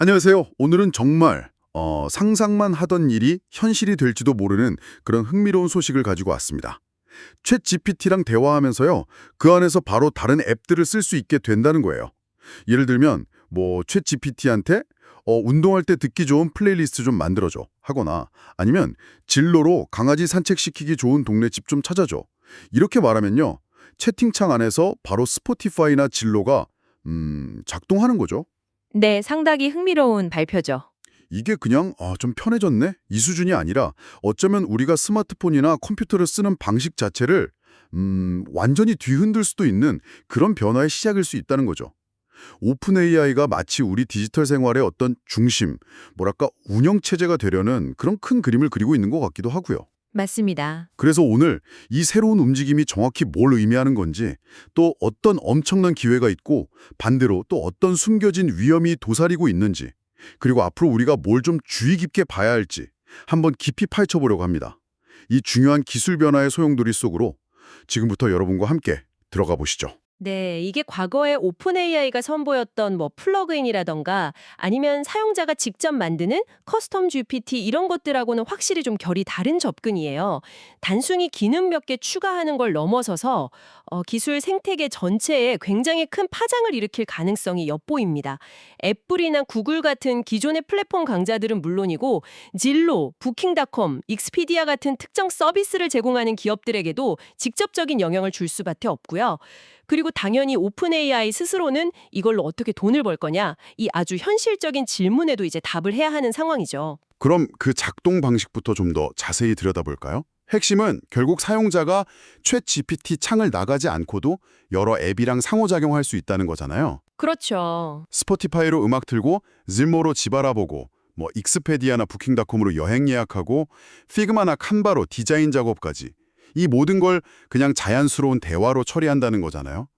안녕하세요. 오늘은 정말 상상만 하던 일이 현실이 될지도 모르는 그런 흥미로운 소식을 가지고 왔습니다. 챗 GPT랑 대화하면서요. 그 안에서 바로 다른 앱들을 쓸 수 있게 된다는 거예요. 예를 들면 챗 GPT한테 운동할 때 듣기 좋은 플레이리스트 좀 만들어줘 하거나 아니면 진로로 강아지 산책시키기 좋은 동네 집 좀 찾아줘. 이렇게 말하면요. 채팅창 안에서 바로 스포티파이나 진로가 작동하는 거죠. 네, 상당히 흥미로운 발표죠. 이게 그냥 좀 편해졌네? 이 수준이 아니라 어쩌면 우리가 스마트폰이나 컴퓨터를 쓰는 방식 자체를 완전히 뒤흔들 수도 있는 그런 변화의 시작일 수 있다는 거죠. 오픈 AI가 마치 우리 디지털 생활의 어떤 중심, 뭐랄까 운영체제가 되려는 그런 큰 그림을 그리고 있는 것 같기도 하고요. 맞습니다. 그래서 오늘 이 새로운 움직임이 정확히 뭘 의미하는 건지, 또 어떤 엄청난 기회가 있고 반대로 또 어떤 숨겨진 위험이 도사리고 있는지, 그리고 앞으로 우리가 뭘 좀 주의 깊게 봐야 할지 한번 깊이 파헤쳐보려고 합니다. 이 중요한 기술 변화의 소용돌이 속으로 지금부터 여러분과 함께 들어가 보시죠. 네, 이게 과거에 오픈 AI가 선보였던 플러그인이라던가 아니면 사용자가 직접 만드는 커스텀 GPT 이런 것들하고는 확실히 좀 결이 다른 접근이에요. 단순히 기능 몇 개 추가하는 걸 넘어서서 기술 생태계 전체에 굉장히 큰 파장을 일으킬 가능성이 엿보입니다. 애플이나 구글 같은 기존의 플랫폼 강자들은 물론이고 진로, 부킹닷컴, 익스피디아 같은 특정 서비스를 제공하는 기업들에게도 직접적인 영향을 줄 수밖에 없고요. 그리고 당연히 오픈 AI 스스로는 이걸로 어떻게 돈을 벌 거냐, 이 아주 현실적인 질문에도 이제 답을 해야 하는 상황이죠. 그럼 그 작동 방식부터 좀 더 자세히 들여다볼까요? 핵심은 결국 사용자가 챗 GPT 창을 나가지 않고도 여러 앱이랑 상호작용할 수 있다는 거잖아요. 그렇죠. 스포티파이로 음악 틀고 질모로 집 알아보고 익스페디아나 부킹닷컴으로 여행 예약하고 피그마나 칸바로 디자인 작업까지 이 모든 걸 그냥 자연스러운 대화로 처리한다는 거잖아요.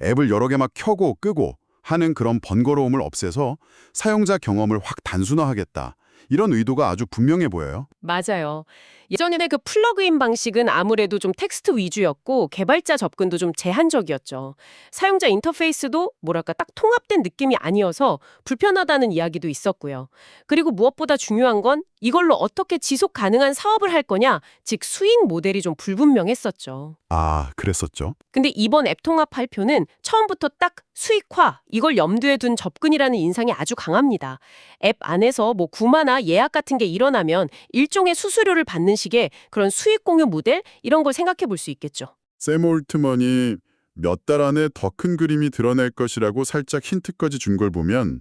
앱을 여러 개 막 켜고 끄고 하는 그런 번거로움을 없애서 사용자 경험을 확 단순화하겠다. 이런 의도가 아주 분명해 보여요. 맞아요. 예전에는 그 플러그인 방식은 아무래도 좀 텍스트 위주였고 개발자 접근도 좀 제한적이었죠. 사용자 인터페이스도 뭐랄까 딱 통합된 느낌이 아니어서 불편하다는 이야기도 있었고요. 그리고 무엇보다 중요한 건 이걸로 어떻게 지속 가능한 사업을 할 거냐, 즉 수익 모델이 좀 불분명했었죠. 아, 그랬었죠. 근데 이번 앱 통합 발표는 처음부터 딱 수익화, 이걸 염두에 둔 접근이라는 인상이 아주 강합니다. 앱 안에서 구마나 예약 같은 게 일어나면 일종의 수수료를 받는 식의 그런 수익 공유 모델 이런 걸 생각해 볼 수 있겠죠. 샘 올트먼이 몇 달 안에 더 큰 그림이 드러날 것이라고 살짝 힌트까지 준 걸 보면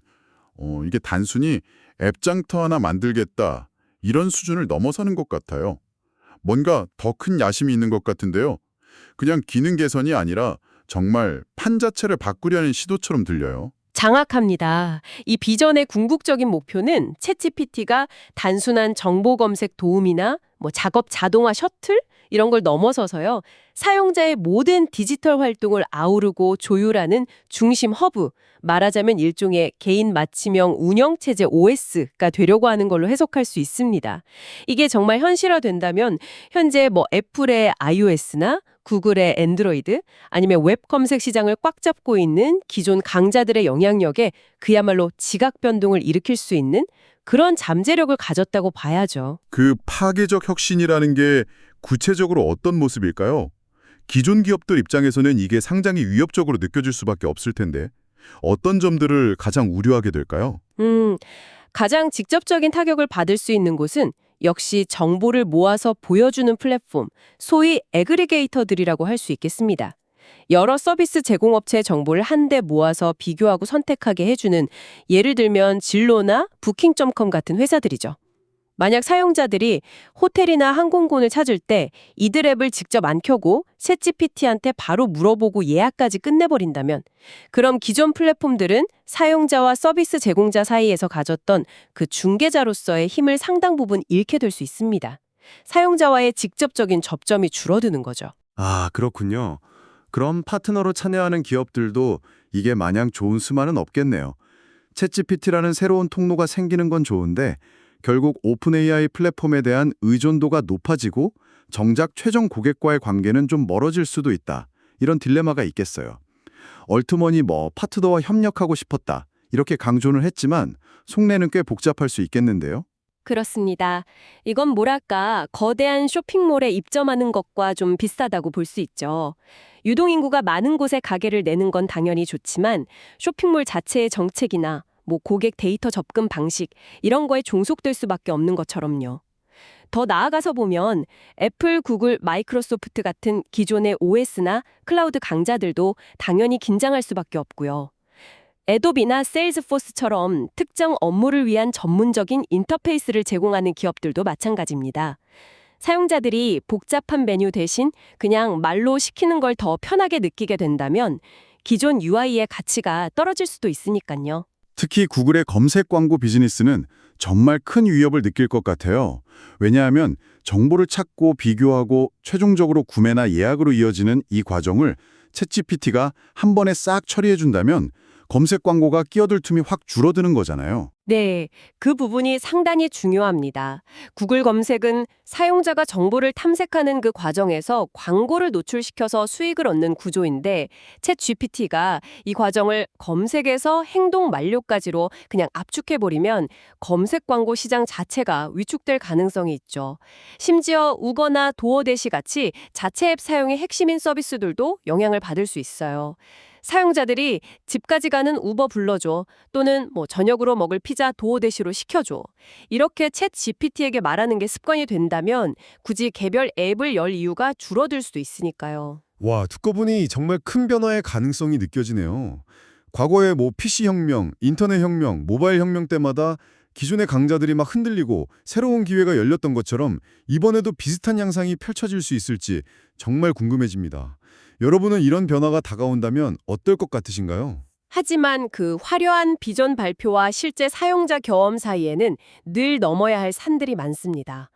이게 단순히 앱 장터 하나 만들겠다 이런 수준을 넘어서는 것 같아요. 뭔가 더 큰 야심이 있는 것 같은데요. 그냥 기능 개선이 아니라 정말 판 자체를 바꾸려는 시도처럼 들려요. 장악합니다. 이 비전의 궁극적인 목표는 챗GPT가 단순한 정보 검색 도움이나 작업 자동화 셔틀 이런 걸 넘어서서요. 사용자의 모든 디지털 활동을 아우르고 조율하는 중심 허브, 말하자면 일종의 개인 맞춤형 운영체제 OS가 되려고 하는 걸로 해석할 수 있습니다. 이게 정말 현실화된다면 현재 애플의 iOS나 구글의 앤드로이드 아니면 웹 검색 시장을 꽉 잡고 있는 기존 강자들의 영향력에 그야말로 지각 변동을 일으킬 수 있는 그런 잠재력을 가졌다고 봐야죠. 그 파괴적 혁신이라는 게 구체적으로 어떤 모습일까요? 기존 기업들 입장에서는 이게 상당히 위협적으로 느껴질 수밖에 없을 텐데 어떤 점들을 가장 우려하게 될까요? 가장 직접적인 타격을 받을 수 있는 곳은 역시 정보를 모아서 보여주는 플랫폼, 소위 애그리게이터들이라고 할 수 있겠습니다. 여러 서비스 제공업체의 정보를 한데 모아서 비교하고 선택하게 해주는 예를 들면 진로나 부킹.com 같은 회사들이죠. 만약 사용자들이 호텔이나 항공권을 찾을 때 이들 앱을 직접 안 켜고 챗GPT한테 바로 물어보고 예약까지 끝내버린다면 그럼 기존 플랫폼들은 사용자와 서비스 제공자 사이에서 가졌던 그 중개자로서의 힘을 상당 부분 잃게 될 수 있습니다. 사용자와의 직접적인 접점이 줄어드는 거죠. 아, 그렇군요. 그럼 파트너로 참여하는 기업들도 이게 마냥 좋은 수만은 없겠네요. 챗GPT라는 새로운 통로가 생기는 건 좋은데 결국 오픈 AI 플랫폼에 대한 의존도가 높아지고 정작 최종 고객과의 관계는 좀 멀어질 수도 있다. 이런 딜레마가 있겠어요. 얼트먼이 파트너와 협력하고 싶었다. 이렇게 강조를 했지만 속내는 꽤 복잡할 수 있겠는데요. 그렇습니다. 이건 뭐랄까 거대한 쇼핑몰에 입점하는 것과 좀 비슷하다고 볼 수 있죠. 유동인구가 많은 곳에 가게를 내는 건 당연히 좋지만 쇼핑몰 자체의 정책이나 고객 데이터 접근 방식 이런 거에 종속될 수밖에 없는 것처럼요. 더 나아가서 보면 애플, 구글, 마이크로소프트 같은 기존의 OS나 클라우드 강자들도 당연히 긴장할 수밖에 없고요. 애도비나 세일즈포스처럼 특정 업무를 위한 전문적인 인터페이스를 제공하는 기업들도 마찬가지입니다. 사용자들이 복잡한 메뉴 대신 그냥 말로 시키는 걸 더 편하게 느끼게 된다면 기존 UI의 가치가 떨어질 수도 있으니까요. 특히 구글의 검색 광고 비즈니스는 정말 큰 위협을 느낄 것 같아요. 왜냐하면 정보를 찾고 비교하고 최종적으로 구매나 예약으로 이어지는 이 과정을 챗GPT가 한 번에 싹 처리해준다면 검색 광고가 끼어들 틈이 확 줄어드는 거잖아요. 네, 그 부분이 상당히 중요합니다. 구글 검색은 사용자가 정보를 탐색하는 그 과정에서 광고를 노출시켜서 수익을 얻는 구조인데 챗 GPT가 이 과정을 검색에서 행동 만료까지로 그냥 압축해버리면 검색 광고 시장 자체가 위축될 가능성이 있죠. 심지어 우거나 도어대시 같이 자체 앱 사용의 핵심인 서비스들도 영향을 받을 수 있어요. 사용자들이 집까지 가는 우버 불러줘 또는 저녁으로 먹을 피자 도어대시로 시켜줘. 이렇게 챗 GPT에게 말하는 게 습관이 된다면 굳이 개별 앱을 열 이유가 줄어들 수도 있으니까요. 와, 듣고 보니 정말 큰 변화의 가능성이 느껴지네요. 과거에 PC 혁명, 인터넷 혁명, 모바일 혁명 때마다 기존의 강자들이 막 흔들리고 새로운 기회가 열렸던 것처럼 이번에도 비슷한 양상이 펼쳐질 수 있을지 정말 궁금해집니다. 여러분은 이런 변화가 다가온다면 어떨 것 같으신가요? 하지만 그 화려한 비전 발표와 실제 사용자 경험 사이에는 늘 넘어야 할 산들이 많습니다.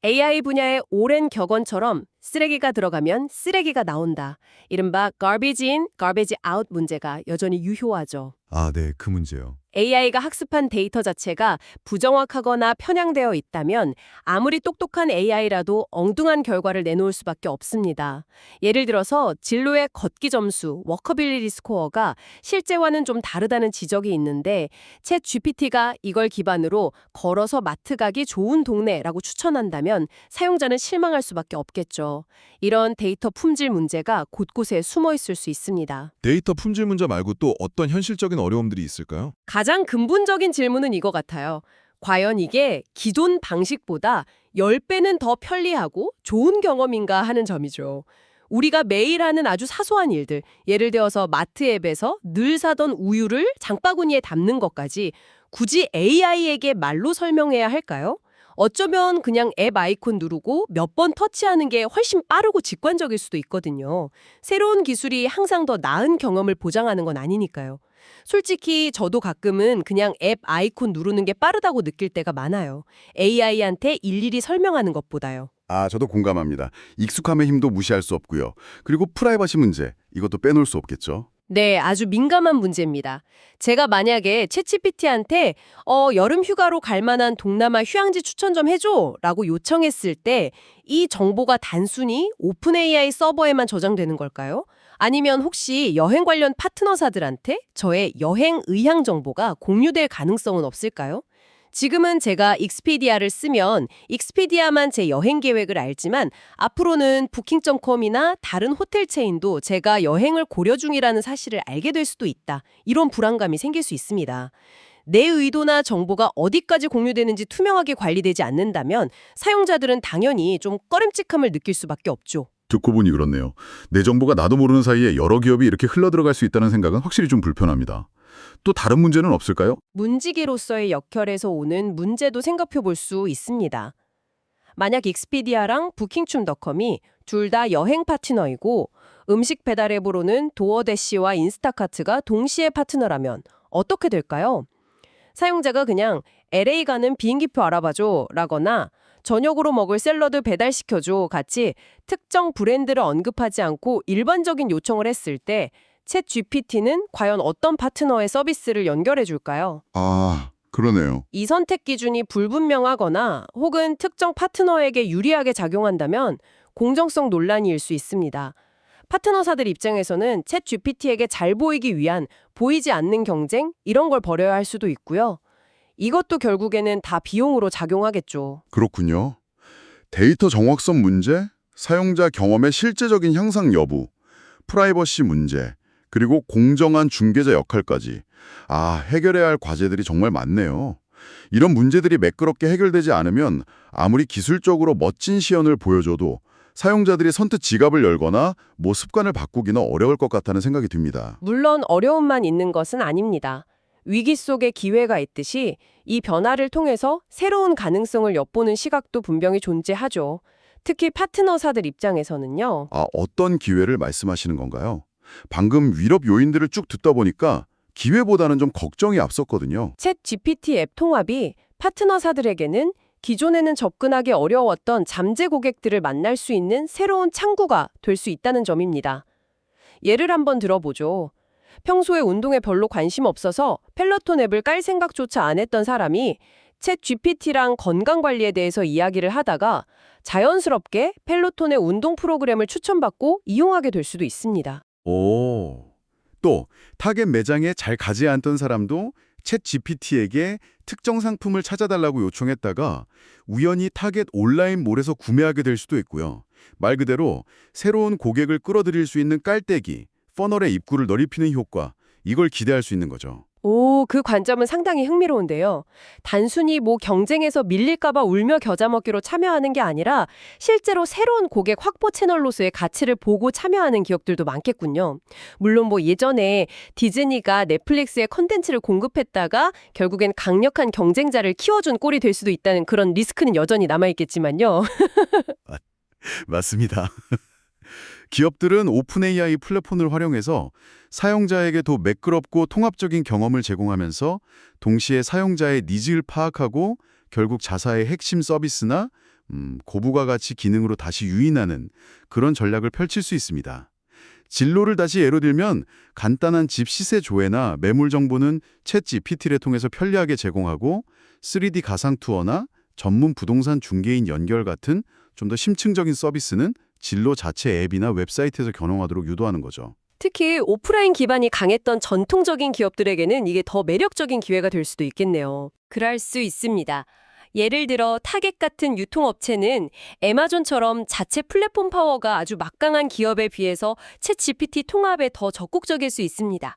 AI 분야의 오랜 격언처럼 쓰레기가 들어가면 쓰레기가 나온다. 이른바 garbage in, garbage out 문제가 여전히 유효하죠. 아, 네, 그 문제요. AI가 학습한 데이터 자체가 부정확하거나 편향되어 있다면 아무리 똑똑한 AI라도 엉뚱한 결과를 내놓을 수밖에 없습니다. 예를 들어서 진로의 걷기 점수, 워커빌리티 스코어가 실제와는 좀 다르다는 지적이 있는데 챗 GPT가 이걸 기반으로 걸어서 마트 가기 좋은 동네라고 추천한다면 사용자는 실망할 수밖에 없겠죠. 이런 데이터 품질 문제가 곳곳에 숨어 있을 수 있습니다. 데이터 품질 문제 말고 또 어떤 현실적인 어려움들이 있을까요? 가장 근본적인 질문은 이거 같아요. 과연 이게 기존 방식보다 10배는 더 편리하고 좋은 경험인가 하는 점이죠. 우리가 매일 하는 아주 사소한 일들, 예를 들어서 마트 앱에서 늘 사던 우유를 장바구니에 담는 것까지 굳이 AI에게 말로 설명해야 할까요? 어쩌면 그냥 앱 아이콘 누르고 몇 번 터치하는 게 훨씬 빠르고 직관적일 수도 있거든요. 새로운 기술이 항상 더 나은 경험을 보장하는 건 아니니까요. 솔직히 저도 가끔은 그냥 앱 아이콘 누르는 게 빠르다고 느낄 때가 많아요. AI한테 일일이 설명하는 것보다요. 저도 공감합니다. 익숙함의 힘도 무시할 수 없고요. 그리고 프라이버시 문제, 이것도 빼놓을 수 없겠죠. 네, 아주 민감한 문제입니다. 제가 만약에 챗GPT한테 여름 휴가로 갈 만한 동남아 휴양지 추천 좀 해줘 라고 요청했을 때 이 정보가 단순히 오픈AI 서버에만 저장되는 걸까요? 아니면 혹시 여행 관련 파트너사들한테 저의 여행 의향 정보가 공유될 가능성은 없을까요? 지금은 제가 익스피디아를 쓰면 익스피디아만 제 여행 계획을 알지만 앞으로는 부킹.com이나 다른 호텔 체인도 제가 여행을 고려 중이라는 사실을 알게 될 수도 있다. 이런 불안감이 생길 수 있습니다. 내 의도나 정보가 어디까지 공유되는지 투명하게 관리되지 않는다면 사용자들은 당연히 좀 꺼림칙함을 느낄 수밖에 없죠. 듣고 보니 그렇네요. 내 정보가 나도 모르는 사이에 여러 기업이 이렇게 흘러들어갈 수 있다는 생각은 확실히 좀 불편합니다. 또 다른 문제는 없을까요? 문지기로서의 역할에서 오는 문제도 생각해 볼 수 있습니다. 만약 익스피디아랑 부킹춤닷컴이 둘 다 여행 파트너이고 음식 배달 앱으로는 도어대시와 인스타카트가 동시에 파트너라면 어떻게 될까요? 사용자가 그냥 LA 가는 비행기표 알아봐줘 라거나 저녁으로 먹을 샐러드 배달시켜줘 같이 특정 브랜드를 언급하지 않고 일반적인 요청을 했을 때 챗 GPT는 과연 어떤 파트너의 서비스를 연결해 줄까요? 그러네요. 이 선택 기준이 불분명하거나 혹은 특정 파트너에게 유리하게 작용한다면 공정성 논란이 일 수 있습니다. 파트너사들 입장에서는 챗 GPT에게 잘 보이기 위한 보이지 않는 경쟁 이런 걸 벌여야 할 수도 있고요. 이것도 결국에는 다 비용으로 작용하겠죠. 그렇군요. 데이터 정확성 문제, 사용자 경험의 실제적인 향상 여부, 프라이버시 문제, 그리고 공정한 중개자 역할까지. 해결해야 할 과제들이 정말 많네요. 이런 문제들이 매끄럽게 해결되지 않으면 아무리 기술적으로 멋진 시연을 보여줘도 사용자들이 선뜻 지갑을 열거나 습관을 바꾸기는 어려울 것 같다는 생각이 듭니다. 물론 어려움만 있는 것은 아닙니다. 위기 속에 기회가 있듯이 이 변화를 통해서 새로운 가능성을 엿보는 시각도 분명히 존재하죠. 특히 파트너사들 입장에서는요. 어떤 기회를 말씀하시는 건가요? 방금 위협 요인들을 쭉 듣다 보니까 기회보다는 좀 걱정이 앞섰거든요. 챗 GPT 앱 통합이 파트너사들에게는 기존에는 접근하기 어려웠던 잠재 고객들을 만날 수 있는 새로운 창구가 될 수 있다는 점입니다. 예를 한번 들어보죠. 평소에 운동에 별로 관심 없어서 펠로톤 앱을 깔 생각조차 안 했던 사람이 챗 GPT랑 건강관리에 대해서 이야기를 하다가 자연스럽게 펠로톤의 운동 프로그램을 추천받고 이용하게 될 수도 있습니다. 또 타겟 매장에 잘 가지 않던 사람도 챗 GPT에게 특정 상품을 찾아달라고 요청했다가 우연히 타겟 온라인몰에서 구매하게 될 수도 있고요. 말 그대로 새로운 고객을 끌어들일 수 있는 깔때기, 퍼널의 입구를 넓히는 효과, 이걸 기대할 수 있는 거죠. 그 관점은 상당히 흥미로운데요. 단순히 경쟁에서 밀릴까봐 울며 겨자 먹기로 참여하는 게 아니라 실제로 새로운 고객 확보 채널로서의 가치를 보고 참여하는 기업들도 많겠군요. 물론 예전에 디즈니가 넷플릭스에 컨텐츠를 공급했다가 결국엔 강력한 경쟁자를 키워준 꼴이 될 수도 있다는 그런 리스크는 여전히 남아있겠지만요. 맞습니다. 기업들은 오픈 AI 플랫폼을 활용해서 사용자에게 더 매끄럽고 통합적인 경험을 제공하면서 동시에 사용자의 니즈를 파악하고 결국 자사의 핵심 서비스나 고부가 가치 기능으로 다시 유인하는 그런 전략을 펼칠 수 있습니다. 진로를 다시 예로 들면 간단한 집 시세 조회나 매물 정보는 챗 GPT를 통해서 편리하게 제공하고 3D 가상 투어나 전문 부동산 중개인 연결 같은 좀 더 심층적인 서비스는 진로 자체 앱이나 웹사이트에서 겨냥하도록 유도하는 거죠. 특히 오프라인 기반이 강했던 전통적인 기업들에게는 이게 더 매력적인 기회가 될 수도 있겠네요. 그럴 수 있습니다. 예를 들어 타겟 같은 유통업체는 애마존처럼 자체 플랫폼 파워가 아주 막강한 기업에 비해서 챗 GPT 통합에 더 적극적일 수 있습니다.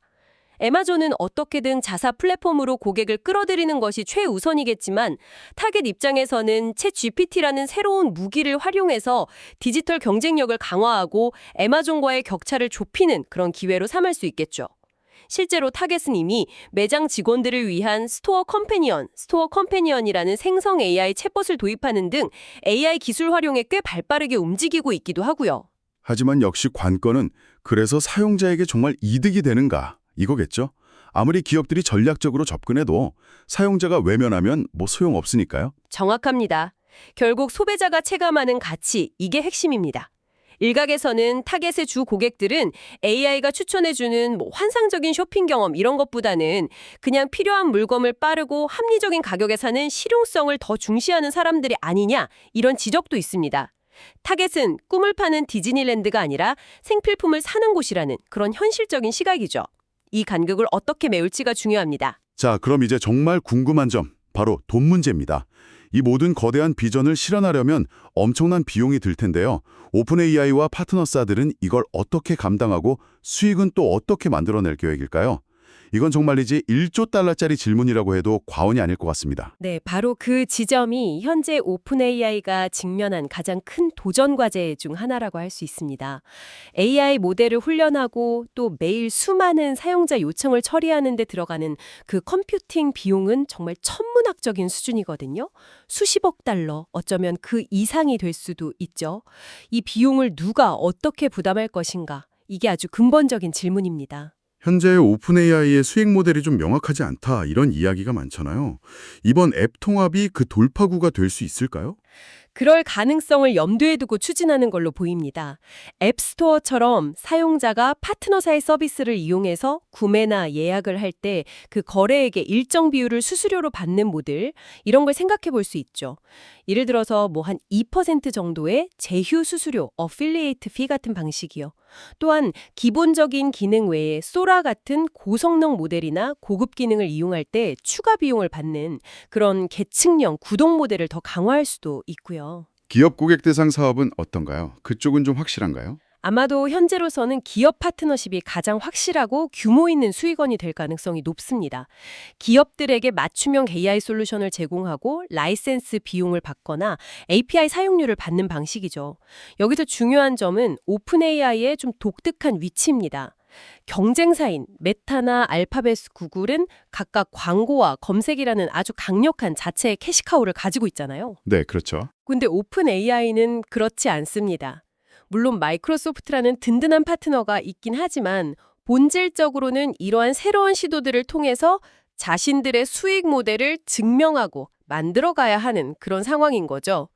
애마존은 어떻게든 자사 플랫폼으로 고객을 끌어들이는 것이 최우선이겠지만 타겟 입장에서는 챗 GPT라는 새로운 무기를 활용해서 디지털 경쟁력을 강화하고 애마존과의 격차를 좁히는 그런 기회로 삼을 수 있겠죠. 실제로 타겟은 이미 매장 직원들을 위한 스토어 컴패니언이라는 생성 AI 챗봇을 도입하는 등 AI 기술 활용에 꽤 발빠르게 움직이고 있기도 하고요. 하지만 역시 관건은 그래서 사용자에게 정말 이득이 되는가? 이거겠죠? 아무리 기업들이 전략적으로 접근해도 사용자가 외면하면 소용없으니까요. 정확합니다. 결국 소비자가 체감하는 가치, 이게 핵심입니다. 일각에서는 타겟의 주 고객들은 AI가 추천해주는 환상적인 쇼핑 경험 이런 것보다는 그냥 필요한 물건을 빠르고 합리적인 가격에 사는 실용성을 더 중시하는 사람들이 아니냐, 이런 지적도 있습니다. 타겟은 꿈을 파는 디즈니랜드가 아니라 생필품을 사는 곳이라는 그런 현실적인 시각이죠. 이 간극을 어떻게 메울지가 중요합니다. 자, 그럼 이제 정말 궁금한 점, 바로 돈 문제입니다. 이 모든 거대한 비전을 실현하려면 엄청난 비용이 들 텐데요. 오픈 AI와 파트너사들은 이걸 어떻게 감당하고 수익은 또 어떻게 만들어낼 계획일까요? 이건 정말이지 1조 달러짜리 질문이라고 해도 과언이 아닐 것 같습니다. 네, 바로 그 지점이 현재 오픈 AI가 직면한 가장 큰 도전 과제 중 하나라고 할 수 있습니다. AI 모델을 훈련하고 또 매일 수많은 사용자 요청을 처리하는 데 들어가는 그 컴퓨팅 비용은 정말 천문학적인 수준이거든요. 수십억 달러, 어쩌면 그 이상이 될 수도 있죠. 이 비용을 누가 어떻게 부담할 것인가? 이게 아주 근본적인 질문입니다. 현재 오픈 AI의 수익 모델이 좀 명확하지 않다 이런 이야기가 많잖아요. 이번 앱 통합이 그 돌파구가 될 수 있을까요? 그럴 가능성을 염두에 두고 추진하는 걸로 보입니다. 앱스토어처럼 사용자가 파트너사의 서비스를 이용해서 구매나 예약을 할 때 그 거래액의 일정 비율을 수수료로 받는 모델, 이런 걸 생각해 볼 수 있죠. 예를 들어서 뭐 한 2% 정도의 제휴 수수료, 어필리에이트 피 같은 방식이요. 또한 기본적인 기능 외에 소라 같은 고성능 모델이나 고급 기능을 이용할 때 추가 비용을 받는 그런 계층형 구독 모델을 더 강화할 수도 있고요. 기업 고객 대상 사업은 어떤가요? 그쪽은 좀 확실한가요? 아마도 현재로서는 기업 파트너십이 가장 확실하고 규모 있는 수익원이 될 가능성이 높습니다. 기업들에게 맞춤형 AI 솔루션을 제공하고 라이센스 비용을 받거나 API 사용료를 받는 방식이죠. 여기서 중요한 점은 오픈 AI의 좀 독특한 위치입니다. 경쟁사인 메타나 알파벳, 구글은 각각 광고와 검색이라는 아주 강력한 자체의 캐시카우를 가지고 있잖아요. 네, 그렇죠. 근데 오픈 AI는 그렇지 않습니다. 물론 마이크로소프트라는 든든한 파트너가 있긴 하지만 본질적으로는 이러한 새로운 시도들을 통해서 자신들의 수익 모델을 증명하고 만들어가야 하는 그런 상황인 거죠.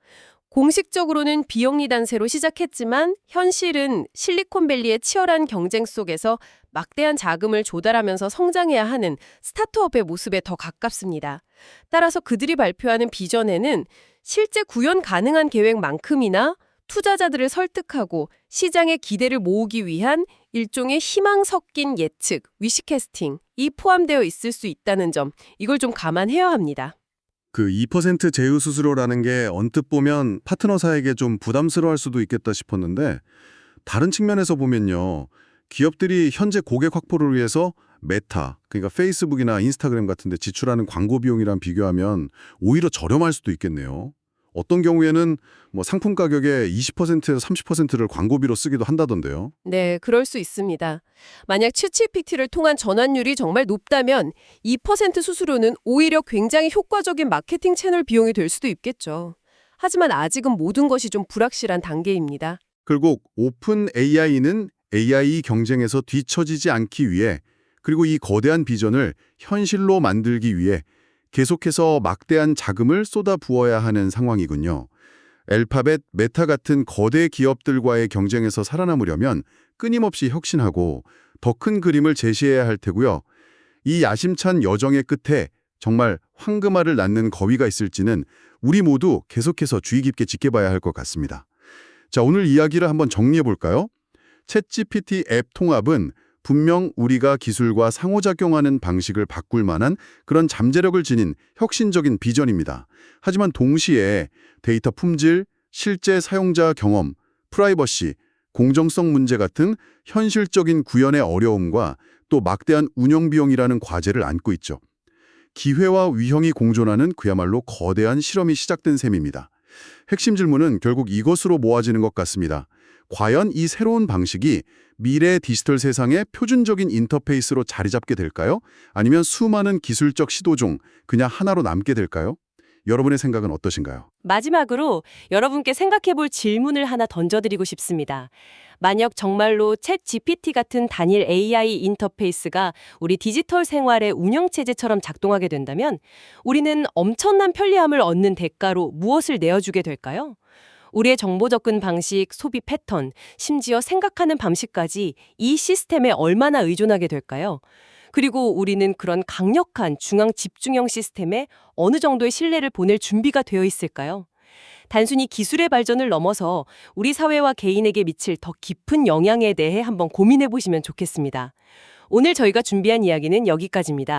공식적으로는 비영리 단체로 시작했지만 현실은 실리콘밸리의 치열한 경쟁 속에서 막대한 자금을 조달하면서 성장해야 하는 스타트업의 모습에 더 가깝습니다. 따라서 그들이 발표하는 비전에는 실제 구현 가능한 계획만큼이나 투자자들을 설득하고 시장의 기대를 모으기 위한 일종의 희망 섞인 예측, 위시캐스팅이 포함되어 있을 수 있다는 점, 이걸 좀 감안해야 합니다. 그 2% 제휴 수수료라는 게 언뜻 보면 파트너사에게 좀 부담스러워할 수도 있겠다 싶었는데 다른 측면에서 보면요. 기업들이 현재 고객 확보를 위해서 메타, 그러니까 페이스북이나 인스타그램 같은 데 지출하는 광고 비용이랑 비교하면 오히려 저렴할 수도 있겠네요. 어떤 경우에는 뭐 상품 가격의 20%에서 30%를 광고비로 쓰기도 한다던데요. 네, 그럴 수 있습니다. 만약 챗GPT를 통한 전환율이 정말 높다면 2% 수수료는 오히려 굉장히 효과적인 마케팅 채널 비용이 될 수도 있겠죠. 하지만 아직은 모든 것이 좀 불확실한 단계입니다. 결국 오픈 AI는 AI 경쟁에서 뒤처지지 않기 위해 그리고 이 거대한 비전을 현실로 만들기 위해 계속해서 막대한 자금을 쏟아부어야 하는 상황이군요. 알파벳, 메타 같은 거대 기업들과의 경쟁에서 살아남으려면 끊임없이 혁신하고 더 큰 그림을 제시해야 할 테고요. 이 야심찬 여정의 끝에 정말 황금알을 낳는 거위가 있을지는 우리 모두 계속해서 주의 깊게 지켜봐야 할 것 같습니다. 자, 오늘 이야기를 한번 정리해 볼까요? 챗GPT 앱 통합은 분명 우리가 기술과 상호작용하는 방식을 바꿀 만한 그런 잠재력을 지닌 혁신적인 비전입니다. 하지만 동시에 데이터 품질, 실제 사용자 경험, 프라이버시, 공정성 문제 같은 현실적인 구현의 어려움과 또 막대한 운영 비용이라는 과제를 안고 있죠. 기회와 위험이 공존하는 그야말로 거대한 실험이 시작된 셈입니다. 핵심 질문은 결국 이것으로 모아지는 것 같습니다. 과연 이 새로운 방식이 미래 디지털 세상의 표준적인 인터페이스로 자리 잡게 될까요? 아니면 수많은 기술적 시도 중 그냥 하나로 남게 될까요? 여러분의 생각은 어떠신가요? 마지막으로 여러분께 생각해볼 질문을 하나 던져드리고 싶습니다. 만약 정말로 챗 GPT 같은 단일 AI 인터페이스가 우리 디지털 생활의 운영체제처럼 작동하게 된다면 우리는 엄청난 편리함을 얻는 대가로 무엇을 내어주게 될까요? 우리의 정보 접근 방식, 소비 패턴, 심지어 생각하는 방식까지 이 시스템에 얼마나 의존하게 될까요? 그리고 우리는 그런 강력한 중앙 집중형 시스템에 어느 정도의 신뢰를 보낼 준비가 되어 있을까요? 단순히 기술의 발전을 넘어서 우리 사회와 개인에게 미칠 더 깊은 영향에 대해 한번 고민해 보시면 좋겠습니다. 오늘 저희가 준비한 이야기는 여기까지입니다.